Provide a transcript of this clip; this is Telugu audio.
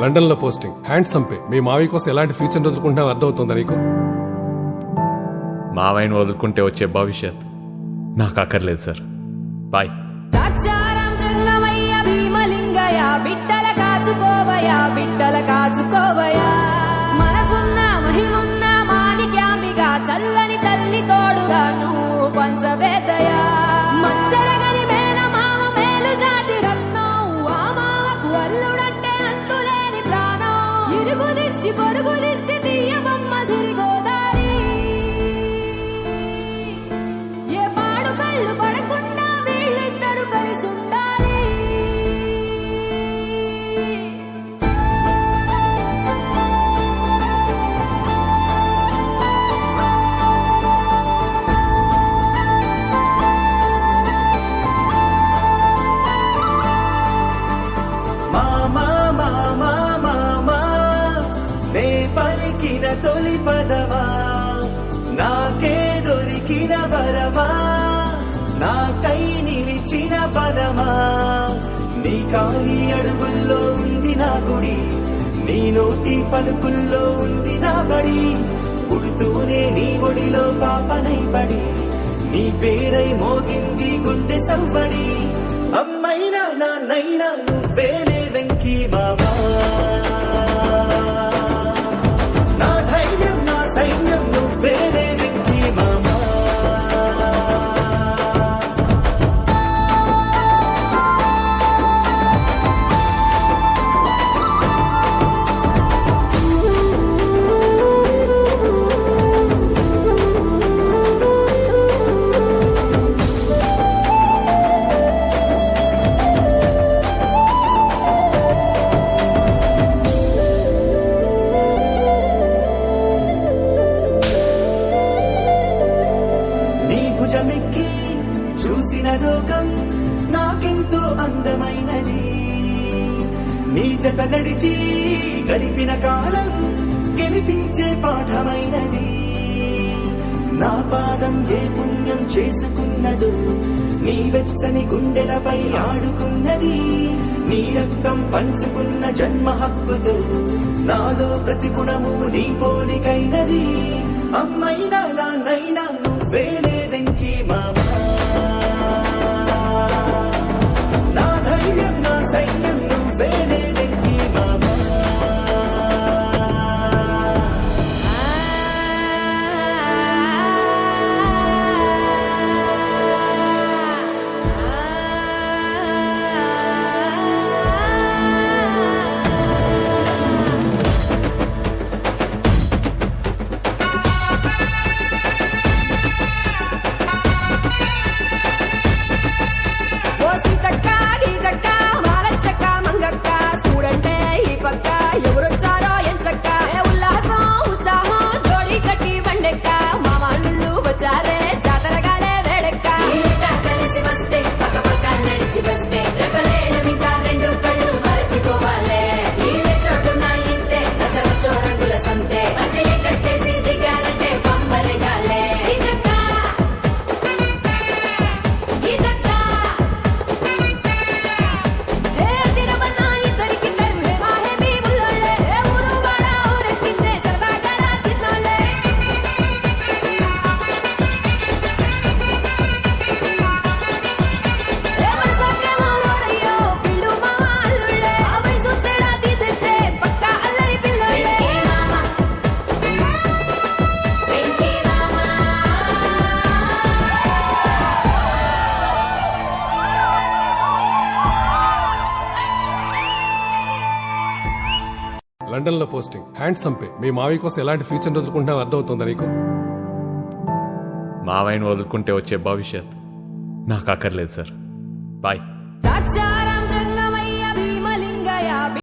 లండన్ లో పోస్టింగ్, హ్యాండ్సమ్ పే. మీ మావయ్య కోసం ఎలాంటి ఫ్యూచర్ వదులుకుంటాం అర్థమవుతుందా నీకు? మావయ్యను వదులుకుంటే వచ్చే భవిష్యత్ నాకు అక్కర్లేదు సార్. బాయ్. బిడ్డల కాచుకోవయా, బిడ్డల కాచుకోవయా, మనసున్న మహిమున్న మాణిక్యాంబిగా చల్లని తల్లి తోడుగా నువ్వు పంచవేదయా. మంచరగని మేన మామ మేలు జాతి రత్నం, ఆ మామకు అల్లుడంటే అంతులేని ప్రాణం. ఇరుగు దిష్టి పొరుగు దిష్టి తీయబొమ్మ సిరిగోదారి, ఏ పాడు కళ్ళు పడకుండా వీళ్ళిద్దరు కలిసి ఉండాలి. తొలి పదవా నాకే దొరికిన వరవా, నాకై నిలిచిన పదమా. నీ కాలి అడుగుల్లో ఉంది నా గుడి, నీ నోటి పలుకుల్లో ఉంది నా బడి. పుడుతూనే నీ ఒడిలో పాపనై పడి, నీ పేరై మోగింది గుండె సవ్వడి. అమ్మైనా నాన్నైనా నువ్వేలే వెంకీ మామా. భుజమెక్కి చూసిన లోకం నాకెంతో అందమైనది, నీ జత నడిచి గడిపిన కాలం గెలిపించే పాఠమైనది. నా పాదం ఏ పుణ్యం చేసుకున్నదో, నీ వెచ్చని గుండెలపై ఆడుకున్నది. నీ రక్తం పంచుకున్న జన్మ హక్కుతో నాలో ప్రతి గుణము నీ పోలికైనది. అమ్మైనా నాన్నైనా నువ్వేలే వెంకీ మామా. నా ధైర్యం నా సైన్యం నువ్వేలే వెంకీ మామా. ఎవరొచ్చారో ఎంచక్క, ఉల్లాసం ఉత్సాహం జోడి కట్టి బండెక్క, మా వాళ్ళు వచ్చారే జాతరగాలే వేడెక్క. కలిసి వస్తే పక్క పక్క నడిచి వస్తే రెప్పలేయడం ఇంకా రెండు కళ్ళు మరచిపోవాలే. ఈళ్ళ చోటున్న ఇంతే రచవచ్చో రంగుల సంతే, అజయ కట్టేసి దిగారంటే పంపరగాలే. లండన్ లో పోస్టింగ్, హ్యాండ్సమ్ పే. మీ మావయ్య కోసం ఎలాంటి ఫ్యూచర్ వదులుకుంటాం అర్థమవుతుందా నీకు? మావయ్యను వదులుకుంటే వచ్చే భవిష్యత్ నాకు అక్కర్లేదు సార్. బాయ్.